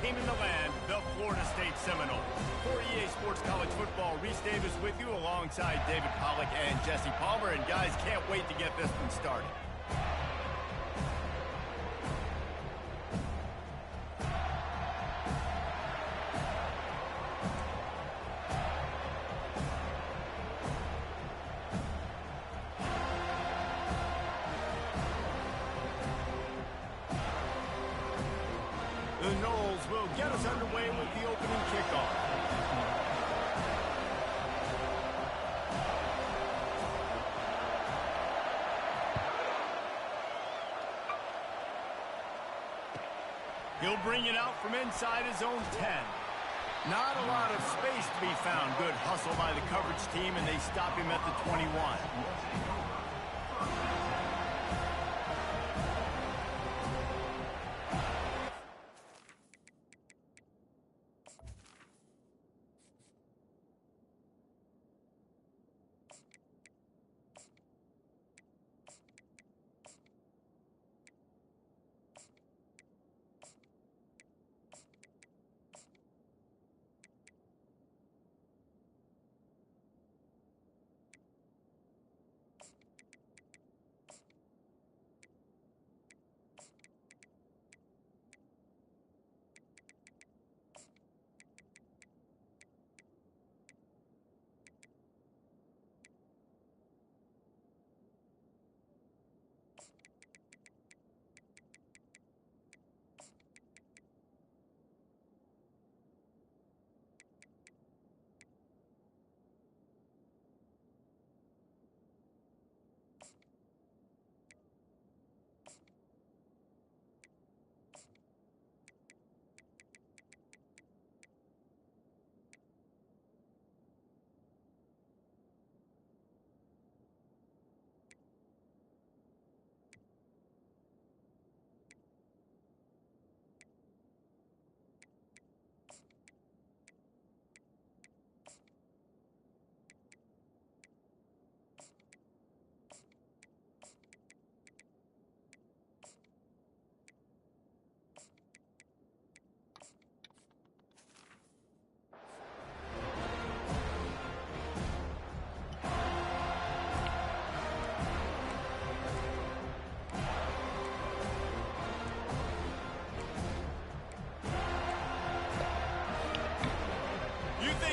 team in the land, the Florida State Seminoles. For EA Sports College Football, Reese Davis with you alongside David Pollack and Jesse Palmer. And guys, can't wait to get this one started. The Noles will get us underway with the opening kickoff. He'll bring it out from inside his own 10. Not a lot of space to be found. Good hustle by the coverage team, and they stop him at the 21.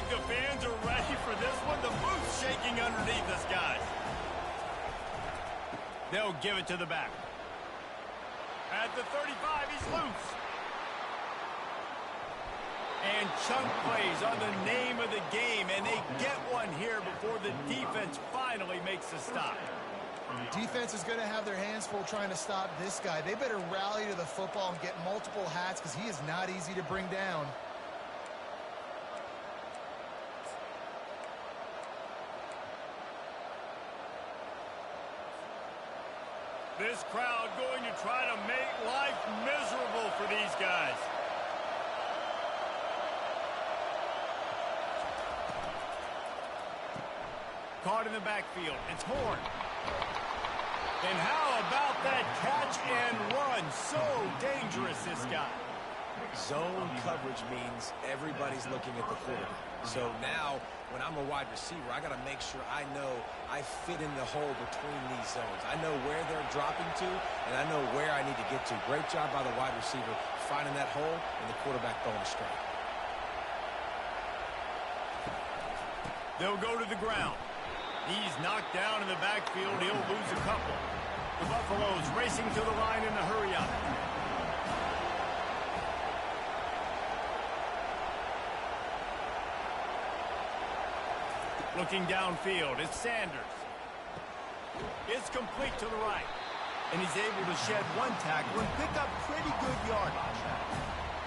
The fans are ready for this one. The booth's shaking underneath us, guys. They'll give it to the back. At the 35, he's loose. And chunk plays are the name of the game, and they get one here before the defense finally makes a stop. The defense is going to have their hands full trying to stop this guy. They better rally to the football and get multiple hats because he is not easy to bring down. This crowd going to try to make life miserable for these guys. Caught in the backfield. It's Horn. And how about that catch and run? So dangerous, this guy. Zone coverage means everybody's looking at the quarterback. So now, when I'm a wide receiver, I got to make sure I know I fit in the hole between these zones. I know where they're dropping to, and I know where I need to get to. Great job by the wide receiver finding that hole, and the quarterback throwing a strike. They'll go to the ground. He's knocked down in the backfield. He'll lose a couple. The Buffaloes racing to the line in a hurry-up. Looking downfield, it's Sanders. It's complete to the right. And he's able to shed one tackle and pick up pretty good yardage.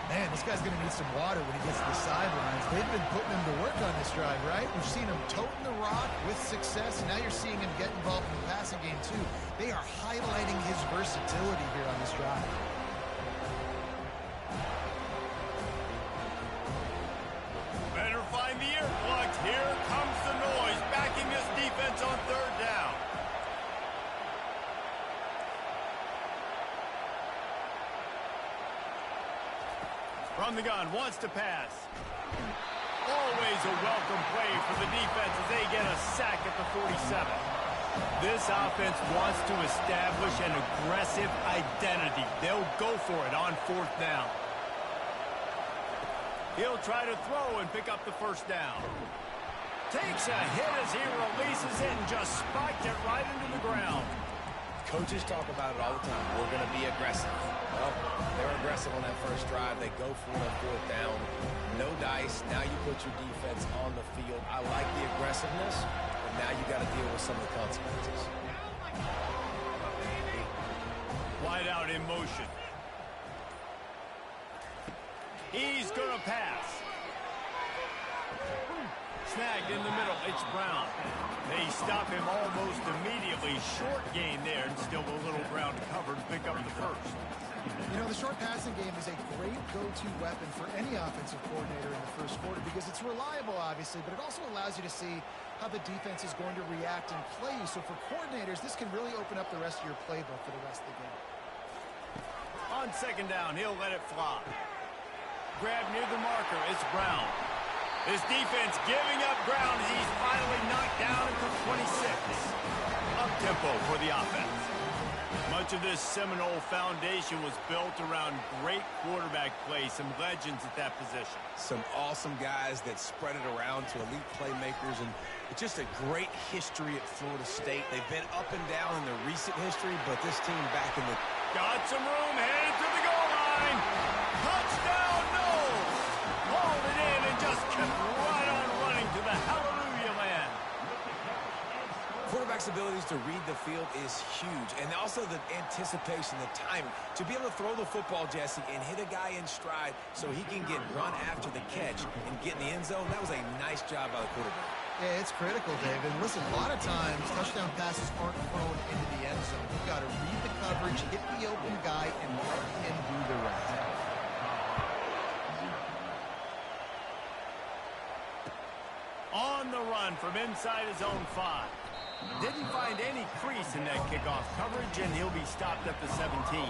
Man, this guy's going to need some water when he gets to the sidelines. They've been putting him to work on this drive, right? We've seen him toting the rock with success, and now you're seeing him get involved in the passing game, too. They are highlighting his versatility here on this drive. Better find the earplugs. Here comes the noise, backing this defense on third down. From the gun, wants to pass. Always a welcome play for the defense as they get a sack at the 47. This offense wants to establish an aggressive identity. They'll go for it on 4th down. He'll try to throw and pick up the first down. Takes a hit as he releases it and just spiked it right into the ground. Coaches talk about it all the time. We're going to be aggressive. Well, they're aggressive on that first drive. They go for it on 4th down. No dice. Now you put your defense on the field. I like the aggressiveness, but now you got to deal with some of the consequences. Wide out in motion. He's going to pass. Snagged in the middle. It's Brown. They stop him almost immediately. Short gain there, and still a little ground covered to pick up the first. You know, the short passing game is a great go-to weapon for any offensive coordinator in the first quarter because it's reliable, obviously, but it also allows you to see how the defense is going to react and play you. So for coordinators, this can really open up the rest of your playbook for the rest of the game. On 2nd down, he'll let it fly. Grab near the marker. It's Brown. His defense giving up ground as he's finally knocked down at the 26. Up-tempo for the offense. Much of this Seminole foundation was built around great quarterback play, some legends at that position. Some awesome guys that spread it around to elite playmakers, and it's just a great history at Florida State. They've been up and down in their recent history, but this team back in the... Got some room, headed to the goal line. Touchdown, Knowles! Hauled it in and just kept right on running to the hallelujah land. Quarterback's abilities to read the field is huge, and also the anticipation, the timing. To be able to throw the football, Jesse, and hit a guy in stride so he can get run after the catch and get in the end zone, that was a nice job by the quarterback. Yeah, it's critical, David. Listen, a lot of times, touchdown passes aren't thrown into the end zone. You've got to read the coverage, hit the open guy, and let him do the rest. On the run from inside his own 5. Didn't find any crease in that kickoff coverage, and he'll be stopped at the 17.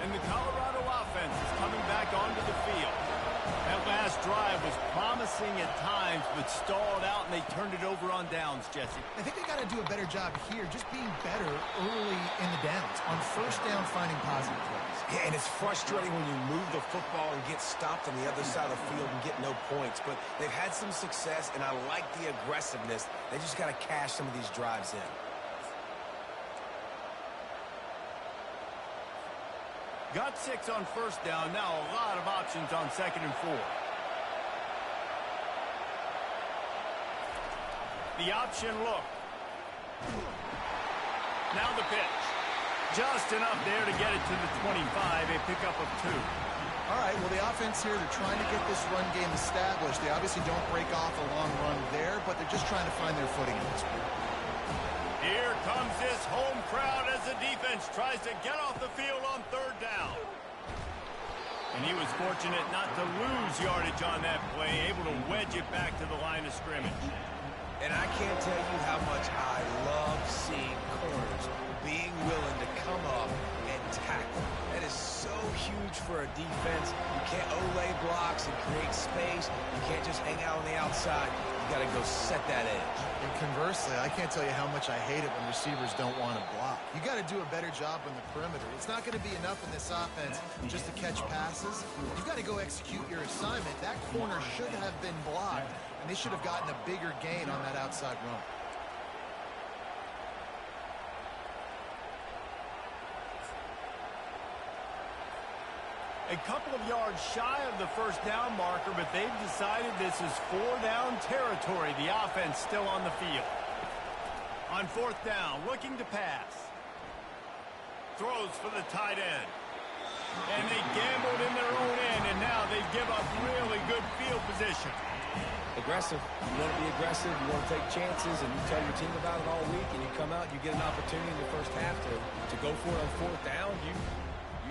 And the Colorado offense is coming back onto the field. That last drive was promising at times, but stalled out, and they turned it over on downs, Jesse. I think they got to do a better job here, just being better early in the downs. On 1st down, finding positive plays. Yeah, and it's frustrating when you move the football and get stopped on the other side of the field and get no points. But they've had some success, and I like the aggressiveness. They just got to cash some of these drives in. Got 6 on 1st down. Now a lot of options on 2nd and 4. The option look. Now the pitch. Just enough there to get it to the 25. A pickup of 2. All right, well, the offense here, they're trying to get this run game established. They obviously don't break off a long run there, but they're just trying to find their footing in this point. Here comes this home crowd as the defense tries to get off the field on 3rd down. And he was fortunate not to lose yardage on that play, able to wedge it back to the line of scrimmage. And I can't tell you how much I love seeing corners being willing to come up and tackle. That is so huge for a defense. You can't olay blocks and create space. You can't just hang out on the outside. You got to go set that edge. And conversely, I can't tell you how much I hate it when receivers don't want to block. You got to do a better job on the perimeter. It's not going to be enough in this offense just to catch passes. You've got to go execute your assignment. That corner should have been blocked, and they should have gotten a bigger gain on that outside run. A couple of yards shy of the 1st down marker, but they've decided this is 4-down territory. The offense still on the field. On 4th down, looking to pass. Throws for the tight end. And they gambled in their own end, and now they give up really good field position. Aggressive. You want to be aggressive. You want to take chances, and you tell your team about it all week, and you come out, you get an opportunity in the first half to go for it on 4th down.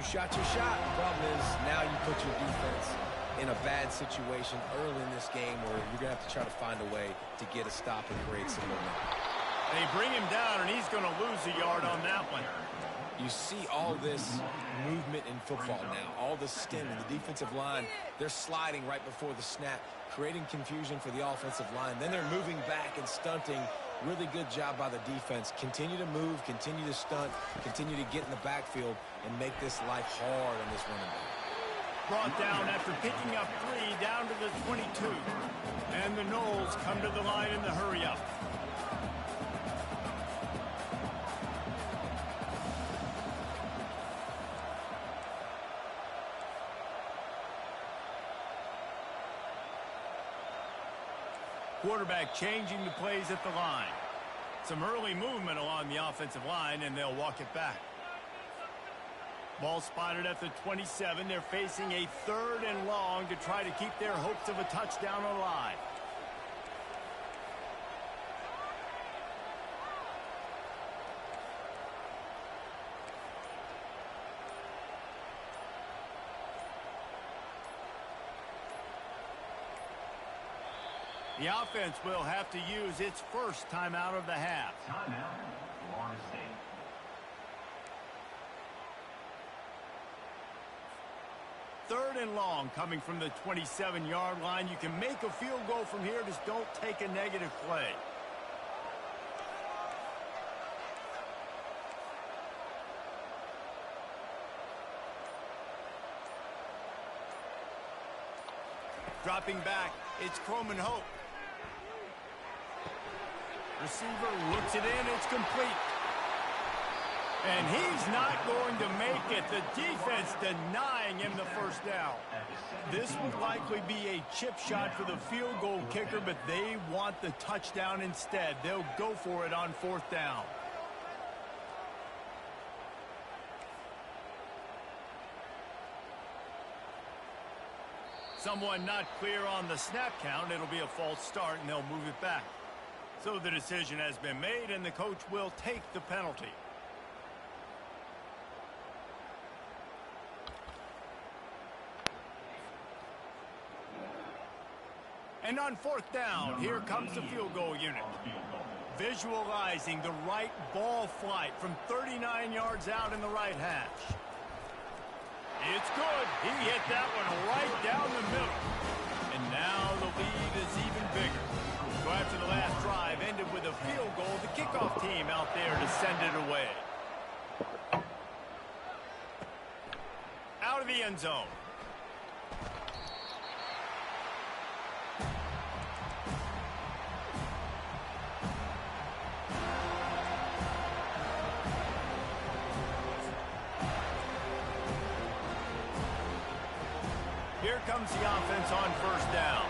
You shot your shot. The problem is now you put your defense in a bad situation early in this game where you're going to have to try to find a way to get a stop and create some momentum. They bring him down, and he's going to lose a yard on that one. You see all this movement in football now, all the stem in the defensive line. They're sliding right before the snap, creating confusion for the offensive line. Then they're moving back and stunting. Really good job by the defense. Continue to move, continue to stunt, continue to get in the backfield, and make this life hard on this running back. Brought down after picking up 3 down to the 22. And the Knowles come to the line in the hurry-up. Quarterback changing the plays at the line. Some early movement along the offensive line, and they'll walk it back. Ball spotted at the 27. They're facing a 3rd and long to try to keep their hopes of a touchdown alive. The offense will have to use its first timeout of the half. Timeout, Florida State. Third and long coming from the 27-yard line. You can make a field goal from here. Just don't take a negative play. Dropping back, it's Croman Hope. Receiver looks it in, it's complete. And he's not going to make it. The defense denying him the first down. This would likely be a chip shot for the field goal kicker, but they want the touchdown instead. They'll go for it on 4th down. Someone not clear on the snap count. It'll be a false start, and they'll move it back. So the decision has been made, and the coach will take the penalty. And on 4th down, here comes the field goal unit. Visualizing the right ball flight from 39 yards out in the right hash. It's good. He hit that one right down the middle. And now the lead is even bigger. So after the last drive ended with a field goal, the kickoff team out there to send it away. Out of the end zone. Here comes the offense on 1st down.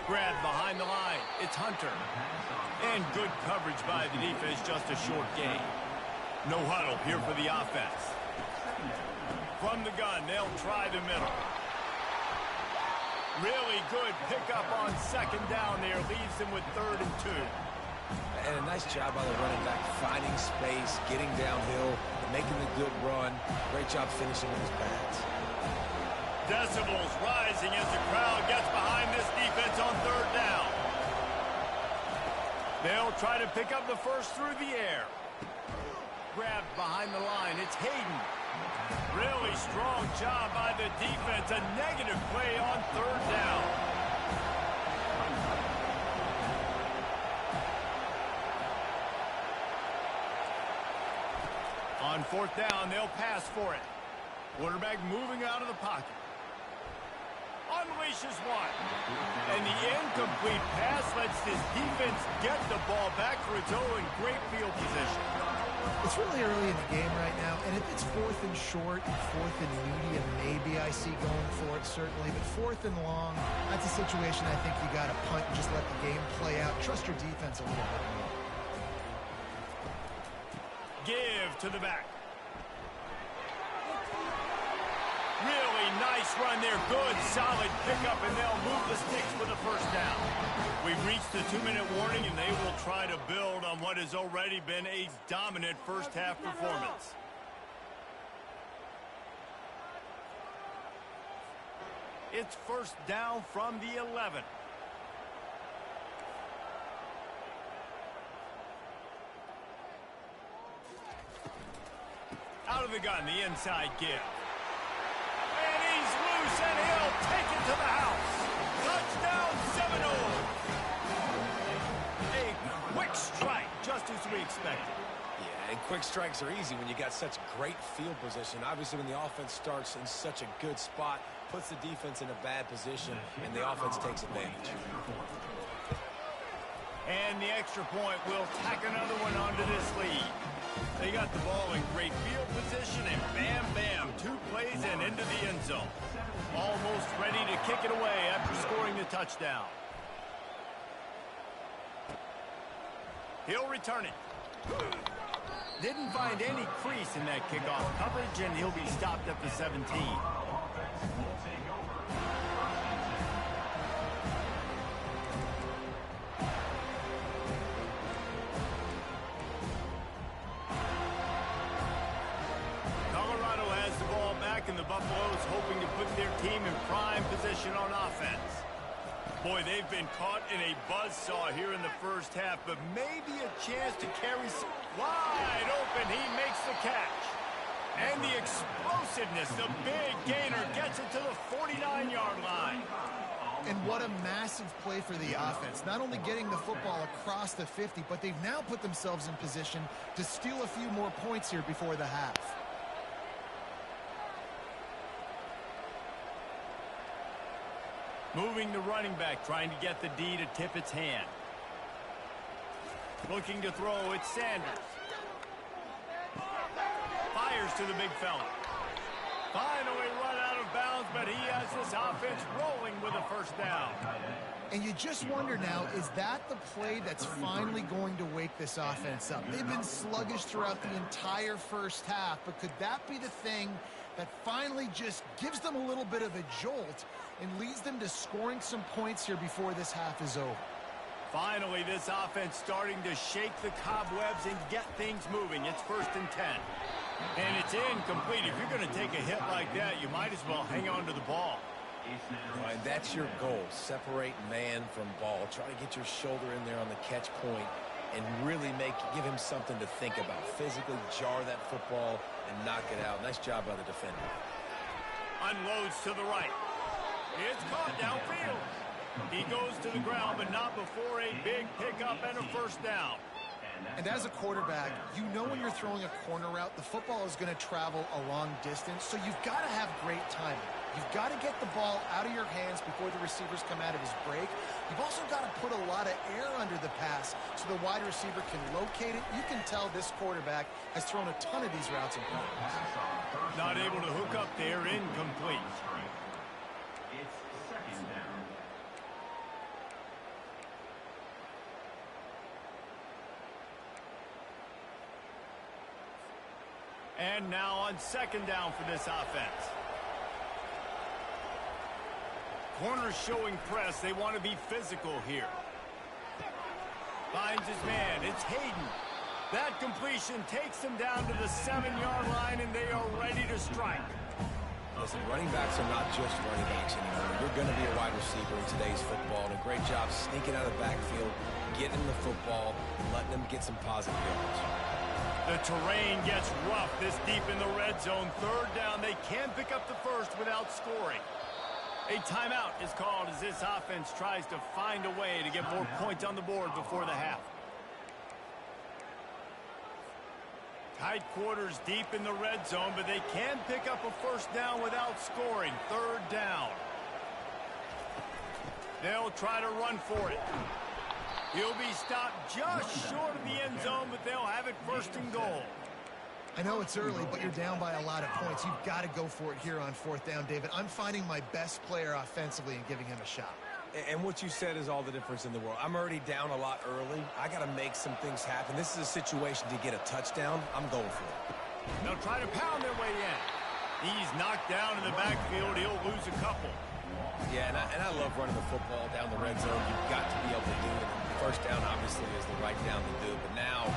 Grab behind the line. It's Hunter. And good coverage by the defense, just a short gain. No huddle here for the offense. From the gun, they'll try the middle. Really good pickup on 2nd down there. Leaves them with 3rd and 2. And a nice job by the running back, finding space, getting downhill, making the good run. Great job finishing with his pads. Decibels rising as the crowd gets behind this defense on 3rd down. They'll try to pick up the first through the air. Grabbed behind the line. It's Hayden. Really strong job by the defense. A negative play on 3rd down. On 4th down, they'll pass for it. Quarterback moving out of the pocket. Unleashes one. And the incomplete pass lets this defense get the ball back for its own great field position. It's really early in the game right now, and if it's 4th and short, 4th and medium, maybe I see going for it, certainly. But 4th and long, that's a situation I think you got to punt and just let the game play out. Trust your defense a little bit more. Give to the back. Really nice run there. Good, solid pickup, and they'll move the sticks for the 1st down. We've reached the 2-minute warning, and they will try to build on what has already been a dominant first-half performance. It's first down from the 11. Out of the gun, the inside give. And he's loose, and he'll take it to the house. Touchdown, Seminole. A quick strike, just as we expected. Yeah, and quick strikes are easy when you got such great field position. Obviously, when the offense starts in such a good spot, puts the defense in a bad position, and the offense takes advantage. And the extra point will tack another one onto this lead. They got the ball in great field position, and bam, bam, 2 plays and into the end zone. Almost ready to kick it away after scoring the touchdown. He'll return it. Didn't find any crease in that kickoff coverage, and he'll be stopped at the 17. And the Buffaloes hoping to put their team in prime position on offense. Boy, they've been caught in a buzzsaw here in the first half, but maybe a chance to carry some wide open. He makes the catch. And the explosiveness, the big gainer gets it to the 49-yard line. And what a massive play for the offense. Not only getting the football across the 50, but they've now put themselves in position to steal a few more points here before the half. Moving the running back, trying to get the D to tip its hand. Looking to throw, it's Sanders. Fires to the big fella. Finally run out of bounds, but he has this offense rolling with a first down. And you just wonder now, is that the play that's finally going to wake this offense up? They've been sluggish throughout the entire first half, but could that be the thing that finally just gives them a little bit of a jolt and leads them to scoring some points here before this half is over? Finally, this offense starting to shake the cobwebs and get things moving. It's 1st and 10. And it's incomplete. If you're going to take a hit like that, you might as well hang on to the ball. Right, that's your goal. Separate man from ball. Try to get your shoulder in there on the catch point and really give him something to think about. Physically jar that football and knock it out. Nice job by the defender. Unloads to the right. It's caught downfield. He goes to the ground, but not before a big pickup and a first down. And as a quarterback, you know when you're throwing a corner route, the football is going to travel a long distance, so you've got to have great timing. You've got to get the ball out of your hands before the receivers come out of his break. You've also got to put a lot of air under the pass so the wide receiver can locate it. You can tell this quarterback has thrown a ton of these routes in practice. Not able to hook up there, incomplete. It's 2nd down. And now on 2nd down for this offense. Corners showing press. They want to be physical here. Finds his man. It's Hayden. That completion takes him down to the 7-yard line, and they are ready to strike. Listen, running backs are not just running backs anymore. You're going to be a wide receiver in today's football. And a great job sneaking out of the backfield, getting the football, and letting them get some positive yards. The terrain gets rough this deep in the red zone. 3rd down. They can pick up the first without scoring. A timeout is called as this offense tries to find a way to get more points on the board before the half. Tight quarters deep in the red zone, but they can pick up a first down without scoring. 3rd down. They'll try to run for it. He'll be stopped just short of the end zone, but they'll have it 1st and goal. I know it's early, but you're down by a lot of points. You've got to go for it here on 4th down, David. I'm finding my best player offensively and giving him a shot. And what you said is all the difference in the world. I'm already down a lot early. I got to make some things happen. This is a situation to get a touchdown. I'm going for it. They'll try to pound their way in. He's knocked down in the backfield. He'll lose a couple. Yeah, and I love running the football down the red zone. You've got to be able to do it. First down, obviously, is the right down to do. But now,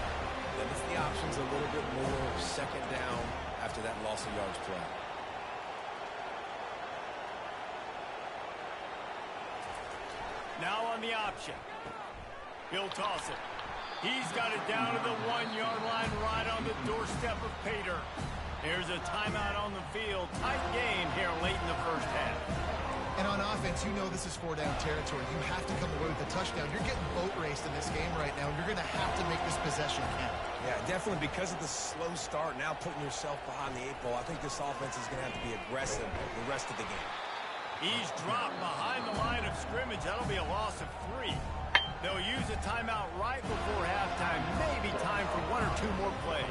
limits the options a little bit more. 2nd down after that loss of yards play. Now on the option. He'll toss it. He's got it down to the 1-yard line right on the doorstep of Pater. Here's a timeout on the field. Tight game here late in the first half. And on offense, you know this is 4-down territory. You have to come away with a touchdown. You're getting boat raced in this game right now. You're going to have to make this possession count. Yeah, definitely because of the slow start, now putting yourself behind the 8 ball, I think this offense is going to have to be aggressive the rest of the game. He's dropped behind the line of scrimmage. That'll be a loss of 3. They'll use a timeout right before halftime. Maybe time for 1 or 2 more plays.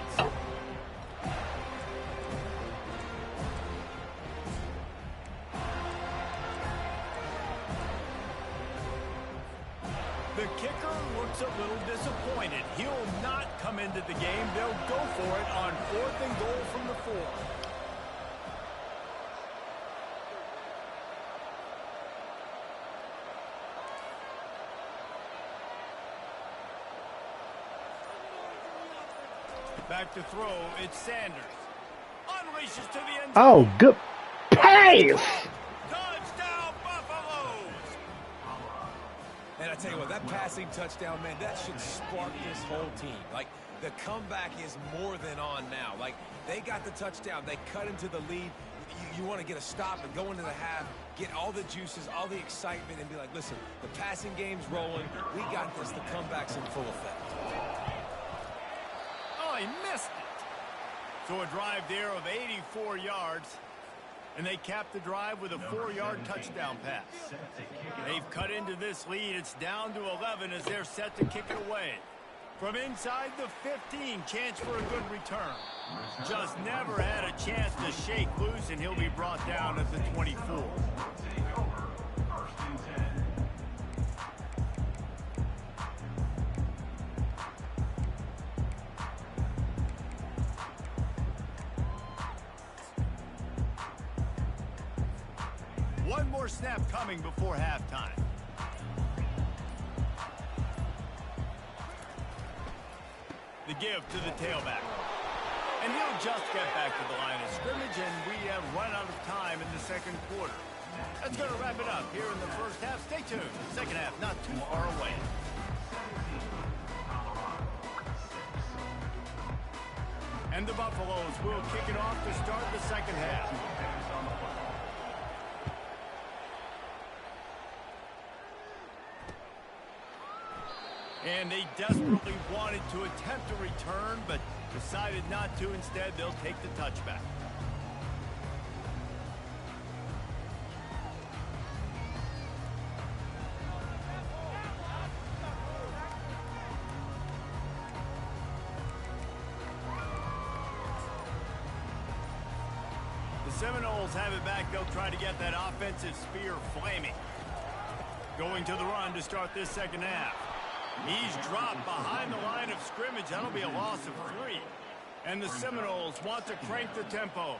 The kicker looks a little disappointed. He'll not come into the game. They'll go for it on 4th and goal from the 4. Back to throw, it's Sanders. Unleashes to the end zone. Oh, good pass! Touchdown, Buffaloes! And I tell you what, that passing touchdown, man, that should spark this whole team. Like, the comeback is more than on now. Like, they got the touchdown. They cut into the lead. You want to get a stop and go into the half, get all the juices, all the excitement, and be like, listen, the passing game's rolling. We got this. The comeback's in full effect. He missed it. So a drive there of 84 yards, and they capped the drive with a 4-yard touchdown pass. They've cut into this lead. It's down to 11 as they're set to kick it away. From inside the 15, chance for a good return. Just never had a chance to shake loose, and he'll be brought down at the 24. One more snap coming before halftime. The give to the tailback. And he'll just get back to the line of scrimmage, and we have run out of time in the second quarter. That's going to wrap it up here in the first half. Stay tuned. Second half not too far away. And the Buffaloes will kick it off to start the second half. And they desperately wanted to attempt a return, but decided not to. Instead, they'll take the touchback. The Seminoles have it back. They'll try to get that offensive spear flaming. Going to the run to start this second half. He's dropped behind the line of scrimmage. That'll be a loss of 3. And the Seminoles want to crank the tempo.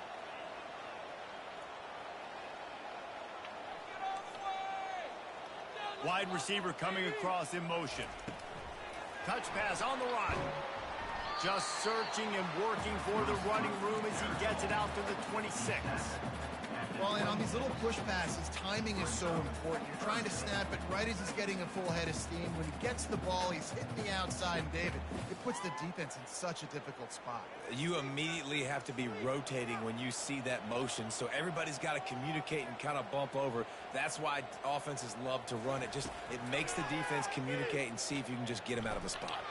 Wide receiver coming across in motion. Touch pass on the run. Just searching and working for the running room as he gets it out to the 26. Well, and on these little push passes, timing is so important. You're trying to snap it right as he's getting a full head of steam. When he gets the ball, he's hitting the outside, and David, it puts the defense in such a difficult spot. You immediately have to be rotating when you see that motion, so everybody's got to communicate and kind of bump over. That's why offenses love to run it. It makes the defense communicate and see if you can just get him out of a spot.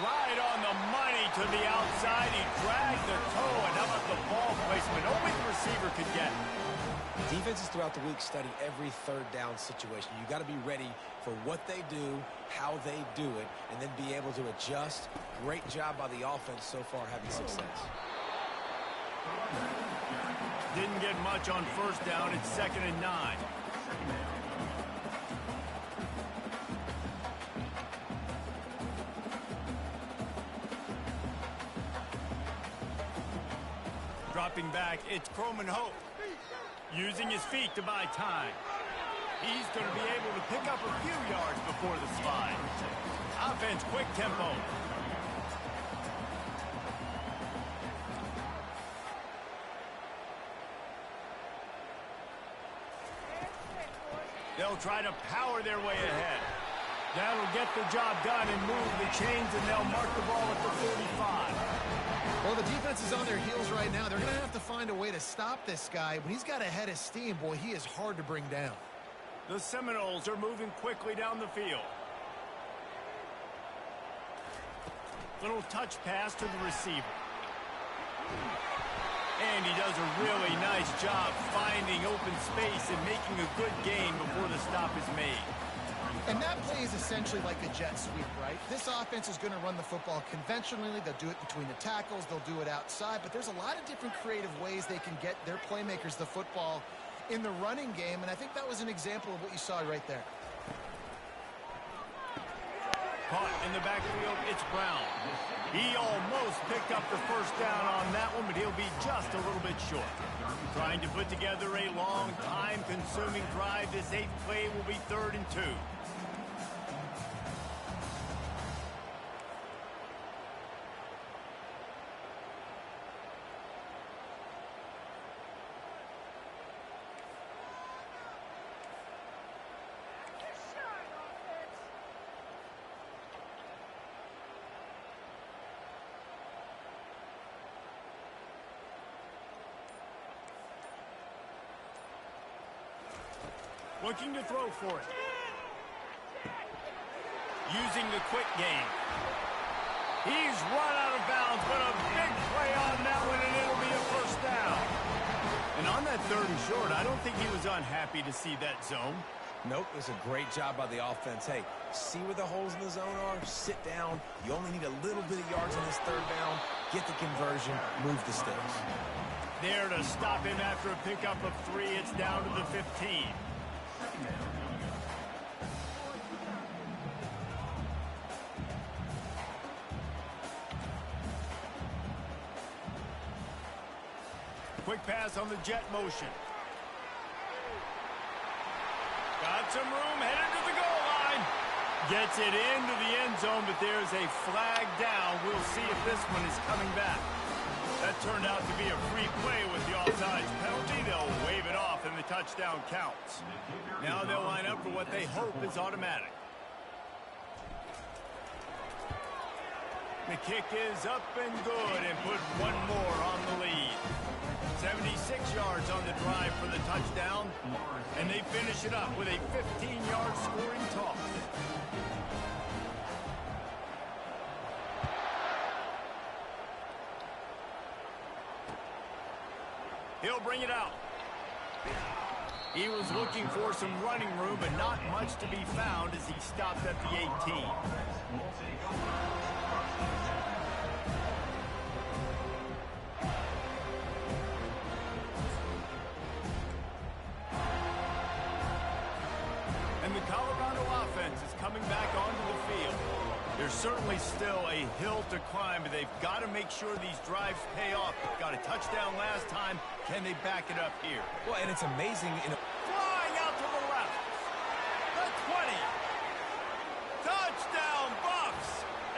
Right on the money to the outside. He dragged the toe, and how about the ball placement? Only the receiver could get it. Defenses throughout the week study every third down situation. You got to be ready for what they do, how they do it, and then be able to adjust. Great job by the offense so far having success. Didn't get much on first down. It's 2nd and 9. Dropping back, it's Croman Hope. Using his feet to buy time. He's going to be able to pick up a few yards before the slide. Offense, quick tempo. They'll They'll try to power their way ahead. That'll get the job done and move the chains, and they'll mark the ball at the 45. Well, the defense is on their heels right now. They're going to have to find a way to stop this guy. When he's got a head of steam, boy, he is hard to bring down. The Seminoles are moving quickly down the field. Little touch pass to the receiver. And he does a really nice job finding open space and making a good gain before the stop is made. And that play is essentially like a jet sweep, right? This offense is going to run the football conventionally. They'll do it between the tackles. They'll do it outside. But there's a lot of different creative ways they can get their playmakers the football in the running game. And I think that was an example of what you saw right there. Caught in the backfield, it's Brown. He almost picked up the first down on that one, but he'll be just a little bit short. Trying to put together a long, time-consuming drive. This 8th play will be 3rd and 2. Looking to throw for it. Using the quick game. He's run out of bounds, but a big play on that one, and it'll be a first down. And on that 3rd and short, I don't think he was unhappy to see that zone. Nope, it was a great job by the offense. Hey, see where the holes in the zone are? Sit down. You only need a little bit of yards on this 3rd down. Get the conversion. Move the sticks. There to stop him after a pickup of 3. It's down to the 15. Quick pass on the jet motion. Got some room, headed to the goal line. Gets it into the end zone, but there's a flag down. We'll see if this one is coming back. That turned out to be a free play with the offsides penalty. They'll wave it off, and the touchdown counts. Now they'll line up for what they hope is automatic. The kick is up and good, and put one more on the lead. 76 yards on the drive for the touchdown, and they finish it up with a 15-yard scoring toss. He'll bring it out. He was looking for some running room, but not much to be found as he stopped at the 18. And the Colorado offense is coming back onto the field. There's certainly still a hill to climb, but they've got to make sure these drives pay off. Got a touchdown last time. Can they back it up here? Well, and it's amazing. Flying out to the left. The 20. Touchdown, Bucks.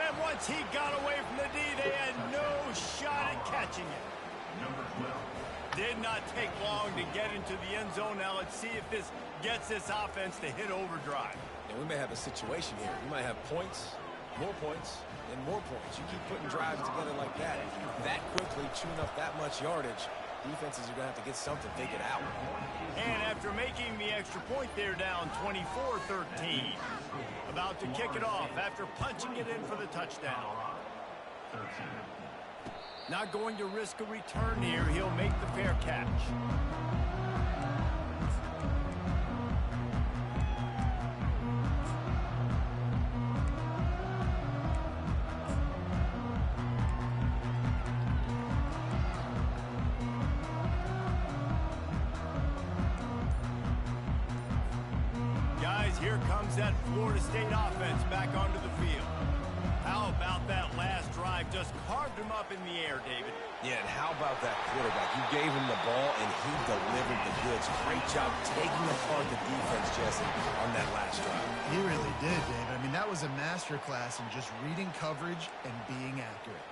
And once he got away from the D, they had no shot at catching it. Did not take long to get into the end zone. Now let's see if this gets this offense to hit overdrive. And we may have a situation here. We might have points, more points, and more points. You keep putting drives together like that quickly, chewing up that much yardage, defenses are going to have to get something figured out. And after making the extra point, they're down 24-13. About to kick it off after punching it in for the touchdown. Not going to risk a return here. He'll make the fair catch. Guys, here comes that Florida State offense back onto the field. How about that last drive? Just carved him up in the air, David. Yeah, and how about that quarterback? You gave him the ball, and he delivered the goods. Great job taking apart the defense, Jesse, on that last drive. He really did, David. I mean, that was a masterclass in just reading coverage and being accurate.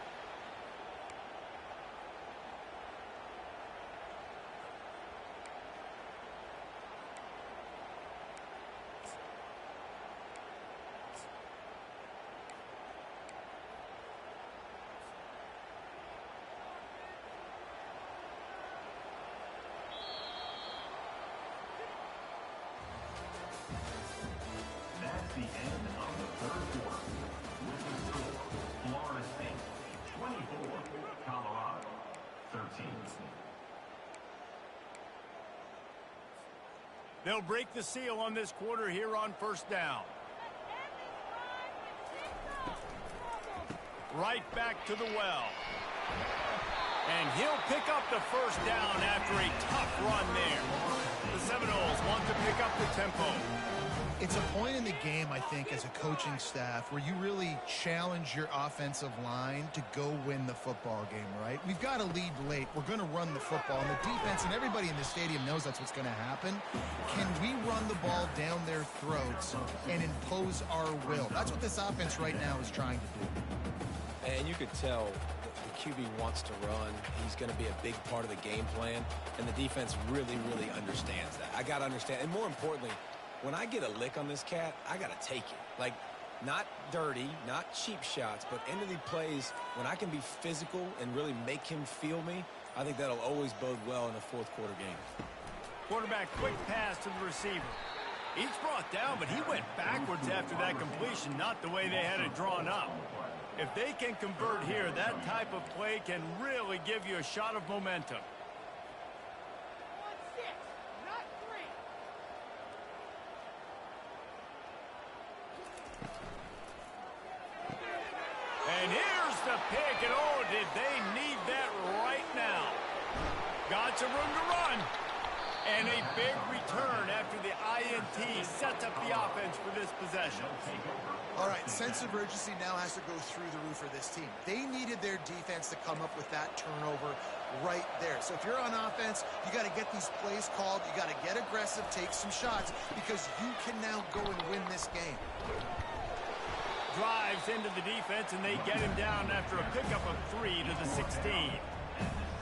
They'll break the seal on this quarter here on first down. Right back to the well. And he'll pick up the first down after a tough run there. The Seminoles want to pick up the tempo. It's a point in the game, I think, as a coaching staff where you really challenge your offensive line to go win the football game, right? We've got to lead late. We're going to run the football. And the defense and everybody in the stadium knows that's what's going to happen. Can we run the ball down their throats and impose our will? That's what this offense right now is trying to do. And you could tell the QB wants to run. He's going to be a big part of the game plan. And the defense really, really understands that. I got to understand. And more importantly, when I get a lick on this cat, I got to take it. Like, not dirty, not cheap shots, but end of the plays, when I can be physical and really make him feel me, I think that'll always bode well in a fourth quarter game. Quarterback quick pass to the receiver. He's brought down, but he went backwards after that completion, not the way they had it drawn up. If they can convert here, that type of play can really give you a shot of momentum. And here's the pick, and oh, did they need that right now. Got some room to run. And a big return after the INT sets up the offense for this possession. All right, sense of urgency now has to go through the roof for this team. They needed their defense to come up with that turnover right there. So if you're on offense, you got to get these plays called. You got to get aggressive, take some shots, because you can now go and win this game. Drives into the defense, and they get him down after a pickup of 3 to the 16.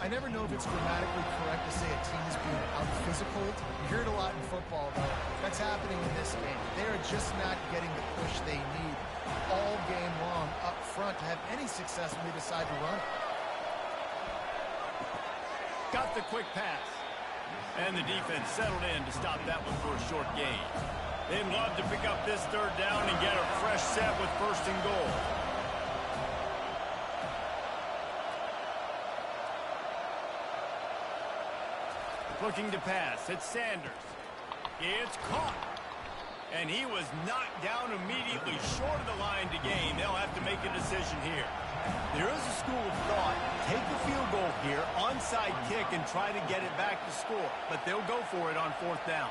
I never know if it's grammatically correct to say a team is being out-physical. You hear it a lot in football, though. That's happening in this game. They are just not getting the push they need all game long up front to have any success when they decide to run. Got the quick pass. And the defense settled in to stop that one for a short gain. They'd love to pick up this third down and get a fresh set with first and goal. Looking to pass. It's Sanders. It's caught. And he was knocked down immediately short of the line to gain. They'll have to make a decision here. There is a school of thought. Take the field goal here, onside kick, and try to get it back to score. But they'll go for it on fourth down.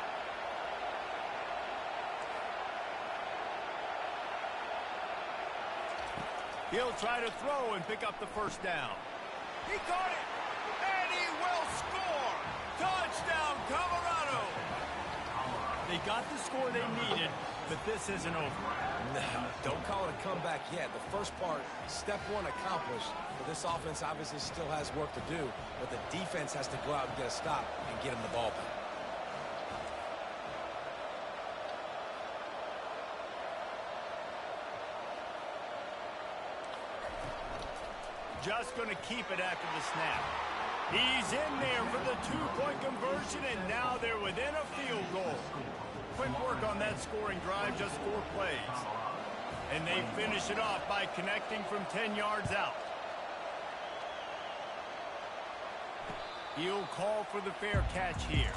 He'll try to throw and pick up the first down. He caught it, and he will score. Touchdown, Colorado. They got the score they needed, but this isn't over. No, don't call it a comeback yet. The first part, step one accomplished, but this offense obviously still has work to do, but the defense has to go out and get a stop and get him the ball back. Just going to keep it after the snap. He's in there for the two-point conversion, and now they're within a field goal. Quick work on that scoring drive, just 4 plays. And they finish it off by connecting from 10 yards out. He'll call for the fair catch here.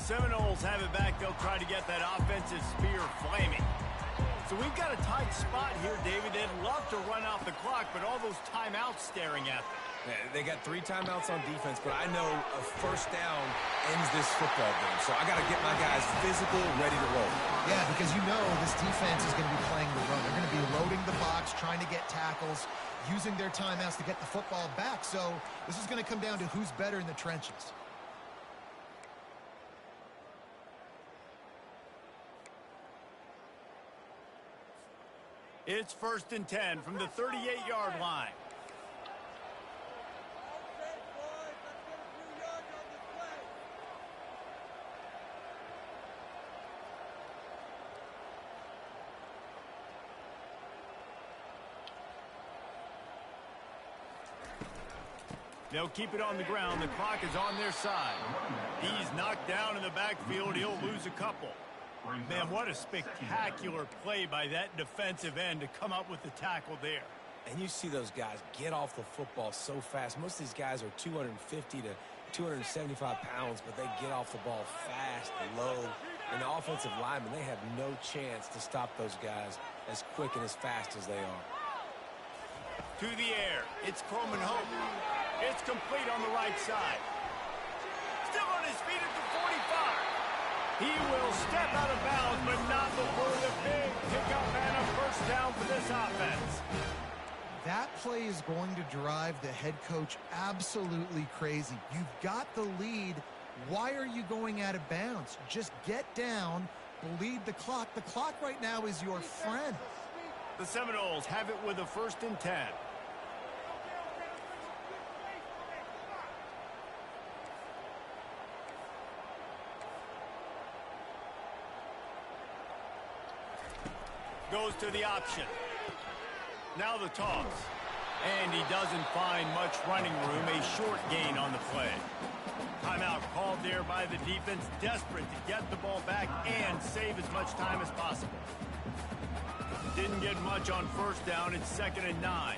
Seminoles have it back. They'll try to get that offensive spear flaming. So we've got a tight spot here, David. They'd love to run out the clock, but all those timeouts staring at them. Yeah, they got 3 timeouts on defense, but I know a first down ends this football game. So I got to get my guys physical, ready to roll. Yeah, because you know this defense is going to be playing the run. They're going to be loading the box, trying to get tackles, using their timeouts to get the football back. So this is going to come down to who's better in the trenches. It's 1st and 10 from the 38-yard line. They'll keep it on the ground. The clock is on their side. He's knocked down in the backfield. He'll lose a couple. Man, what a spectacular play by that defensive end to come up with the tackle there. And you see those guys get off the football so fast. Most of these guys are 250 to 275 pounds, but they get off the ball fast and low. And the offensive linemen, they have no chance to stop those guys as quick and as fast as they are. To the air, it's Coleman Hope. It's complete on the right side. Still on his feet at the 45. He will step out of bounds, but not before the big pickup and a first down for this offense. That play is going to drive the head coach absolutely crazy. You've got the lead. Why are you going out of bounds? Just get down, bleed the clock. The clock right now is your friend. The Seminoles have it with a 1st and 10. Goes to the option. Now the toss. And he doesn't find much running room. A short gain on the play. Timeout called there by the defense, desperate to get the ball back and save as much time as possible. Didn't get much on 1st down. It's 2nd and 9.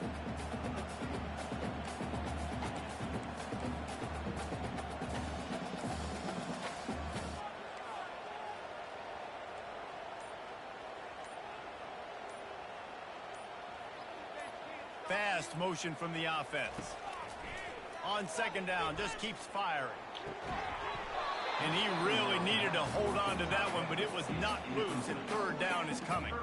Fast motion from the offense. On 2nd down, just keeps firing. And he really needed to hold on to that one, but it was not loose, and 3rd down is coming.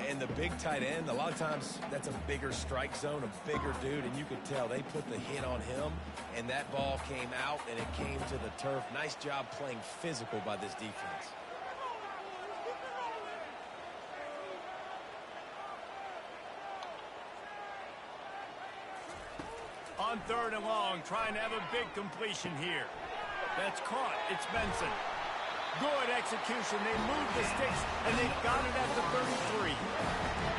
And the big tight end, a lot of times that's a bigger strike zone, a bigger dude, and you could tell they put the hit on him, and that ball came out, and it came to the turf. Nice job playing physical by this defense. On 3rd and long, trying to have a big completion here. That's caught. It's Benson. Good execution. They moved the sticks, and they've got it at the 33.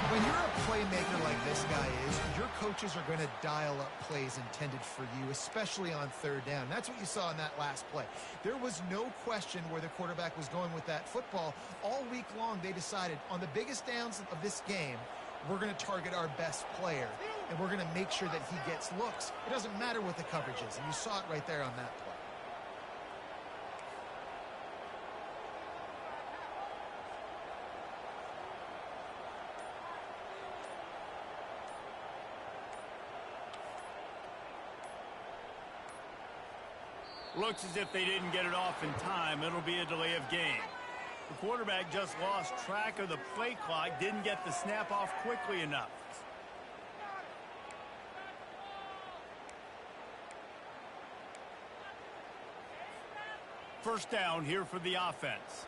When you're a playmaker like this guy is, your coaches are going to dial up plays intended for you, especially on 3rd down. That's what you saw in that last play. There was no question where the quarterback was going with that football. All week long, they decided on the biggest downs of this game, we're going to target our best player, and we're going to make sure that he gets looks. It doesn't matter what the coverage is, and you saw it right there on that play. Looks as if they didn't get it off in time. It'll be a delay of game. The quarterback just lost track of the play clock, didn't get the snap off quickly enough. First down here for the offense.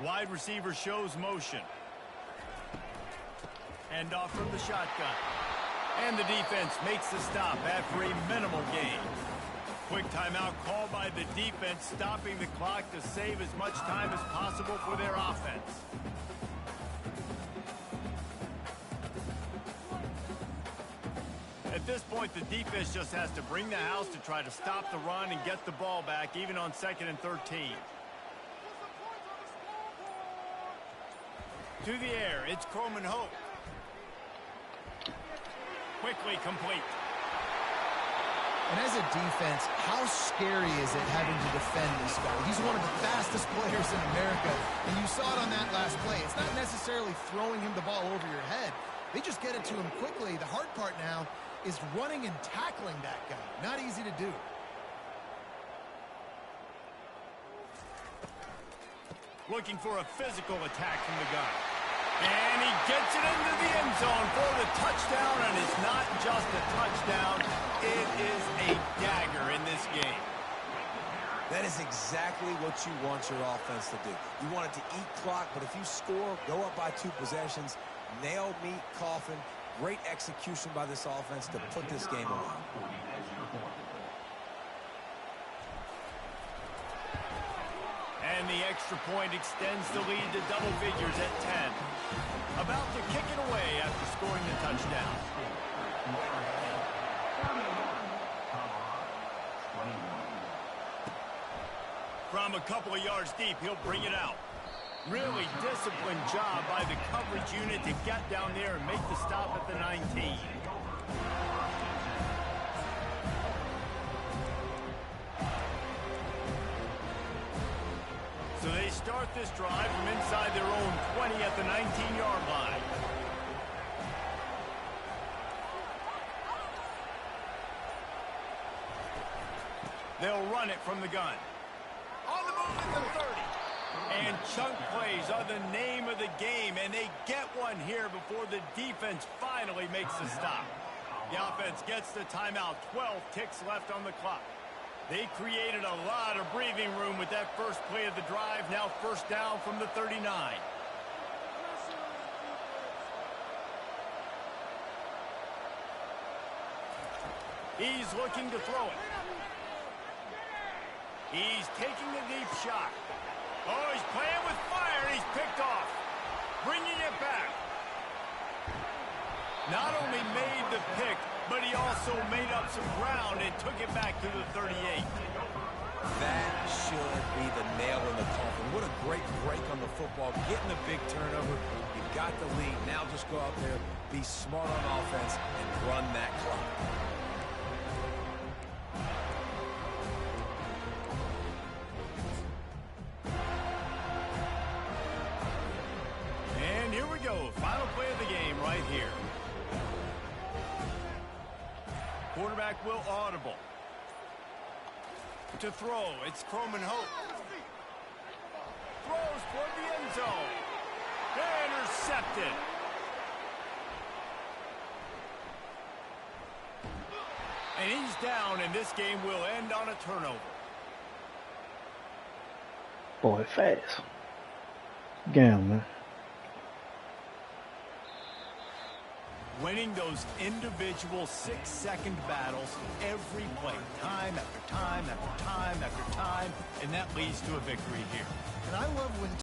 Wide receiver shows motion. Hand off from the shotgun. And the defense makes the stop after a minimal gain. Quick timeout called by the defense, stopping the clock to save as much time as possible for their offense. At this point, the defense just has to bring the house to try to stop the run and get the ball back, even on 2nd and 13. To the air, it's Coleman Hope. Quickly complete. And as a defense, how scary is it having to defend this guy? He's one of the fastest players in America, and you saw it on that last play. It's not necessarily throwing him the ball over your head. They just get it to him quickly. The hard part now is running and tackling that guy. Not easy to do. Looking for a physical attack from the guy. And he gets it into the end zone for the touchdown, and it's not just a touchdown, it is a dagger in this game. That is exactly what you want your offense to do. You want it to eat clock, but if you score, go up by 2 possessions, nail, meet, coffin. Great execution by this offense to put this game away. And the extra point extends the lead to double figures at 10. About to kick it away after scoring the touchdown. From a couple of yards deep, he'll bring it out. Really disciplined job by the coverage unit to get down there and make the stop at the 19. So they start this drive from inside their own 20 at the 19-yard line. They'll run it from the gun. On the move at the 30. And chunk plays are the name of the game, and they get one here before the defense finally makes the stop. The offense gets the timeout. 12 ticks left on the clock. They created a lot of breathing room with that first play of the drive. Now first down from the 39. He's looking to throw it. He's taking the deep shot. Oh, he's playing with fire, and he's picked off. Bringing it back. Not only made the pick, but he also made up some ground and took it back to the 38. That should be the nail in the coffin. What a great break on the football. Getting the big turnover. You got the lead. Now just go out there, be smart on offense, and run that clock. And here we go. Final play of the game right here. Quarterback will audible. To throw, it's Croman Hope. Throws toward the end zone. Intercepted. And he's down, and this game will end on a turnover. Boy, fast. Damn, man. Winning those individual 6-second battles every play, time after time after time after time, and that leads to a victory here. And I love when